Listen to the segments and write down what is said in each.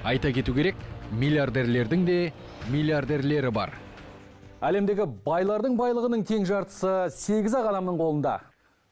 Айта кету керек, миллиардерлердің де миллиардерлері бар. Әлемдегі байлардың байлығының тең жартысы 8 адамның қолында.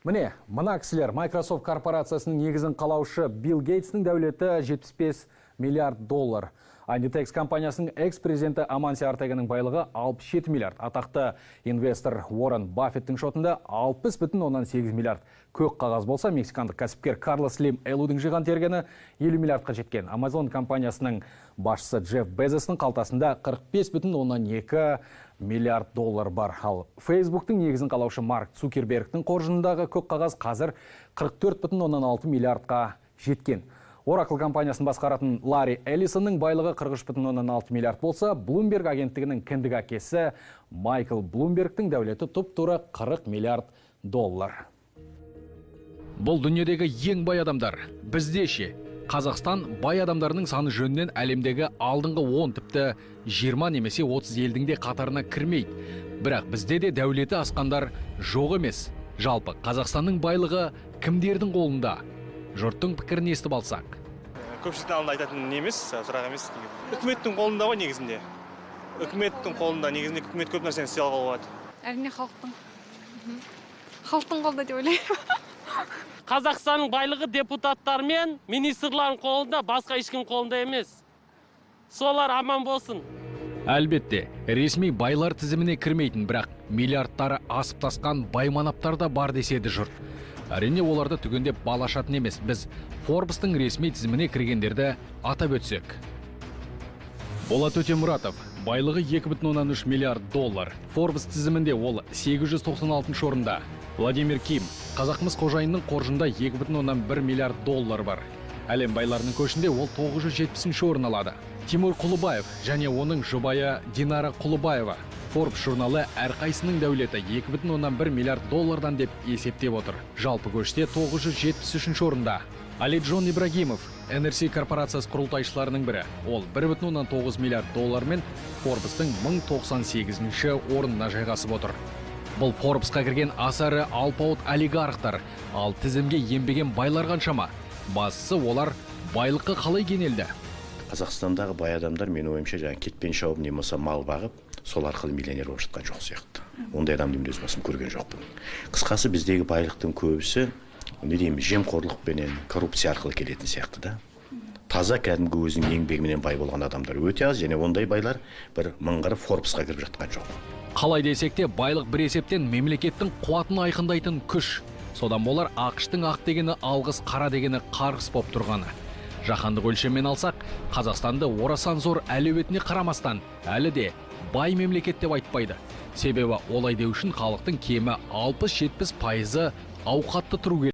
Міне, мына кісілер Microsoft корпорациясының негізін қалаушы Билл Гейтстің дәулеті 75 миллиард доллар. Inditex компаниясының экс-президенті Аманси Артеганың байлығы 67 миллиард. Атақты инвестор Уоррен Баффеттің шотында 60,8 миллиард. Көк қағаз болса, мексикандық кәсіпкер Карлос Слим Элудің жиған тергені 50 миллиардқа жеткен. Amazon компаниясының басшысы Джефф Безостың қалтасында 45,2 миллиард доллар бар. Ал Facebook'тың негізін қалаушы Марк Цукербергтің қоржынындағы көк қағаз қазір 44,6 миллиардқа жеткен. Oracle компаниясын басқаратын Ларри Эллисонның байлығы 43,6 миллиард болса, Bloomberg агенттігінің кіндік әкесі Майкл Блумбергтің дәулеті тұп-тура 40 миллиард доллар. Бұл дүниедегі ең бай адамдар. Бізде ше, Қазақстан бай адамдарының саны жөнінен әлемдегі алдыңғы 10 тіпті 20 немесе 30 елдің де қатарына кірмейді. Бірақ бізде де дәулеті асқандар жоқ емес. Жалпы Қазақстанның байлығы кімдердің қолында? Жұрттың пікірін естіп алсақ. Көпшіліктің алдында айтатын емес, сұрақ емес. Үкіметтің қолында ғой негізінде. Үкіметтің қолында негізінде үкімет көп нәрсені істей алуға болады. Әрине халықтың. Халықтың қолында деп ойлаймын. Қазақстанның байлығы депутаттар мен министрлардың қолында, басқа ешкім қолында емес. Солар аман болсын. Әлбетте, ресми байлар тізіміне кірмейтін, бірақ миллиардтары асып тасқан байманаптар да бар деседі жұрт. Әрине оларды түгендеп балашатын емес, біз Forbes-тың ресми тізіміне кіргендерді атап өтсек. Болат Өтемұратов, байлығы 2,3 миллиард доллар. Forbes тізімінде ол 896 орында. Владимир Ким, қазақмыс қожайынның қоржында 2,1 миллиард доллар бар. Әлем байларының көшінде ол 970 орын алады. Тимур Құлыбаев және оның жұбайы Динара Құлыбаева. Forbes журналы әрқайсының дәулеті 2,1 миллиард доллардан деп есептеп отыр. Жалпы көште 973 орында. Али Джон Ибрагимов, NRC корпорациясы құрылтайшыларының бірі. Ол 1,9 миллиард доллармен Forbes-тың 1098 орнына жайғасып отыр. Бұл Forbes-қа кірген асары алпауыт олигархтар, ал тізімге енбеген байлар қаншама. Бастысы олар байлыққа қалай кенелді? Қазақстандағы бай адамдар мен ойымша кетпен шауып не болса мал бағып, сол арқылы миллионер болып жатқан жоқ сияқты. Ондай адамды өз басым көрген жоқпын. Қысқасы біздегі байлықтың көбісі, не дейміз, жемқорлықпенен, коррупция арқылы келетін сияқты да. Таза кәдімгі өзінің еңбегіменен бай болған адамдар өте аз, және ондай байлар бір мыңғырып Forbes-қа кіріп жатқан жоқ. Қалай десек те, байлық бір есептен мемлекеттің қуатын айқындайтын күш. Содан болар ақштың ақ дегені алғыс, қара дегені қарғыс боп тұрғаны. Жаһандық өлшеммен алсақ, Қазақстанды орасан зор әлеуетіне қарамастан, әлі де бай мемлекет деп айтпайды. Себебі олай деу үшін халықтың кемі 60-70% ауқатты тұру керек.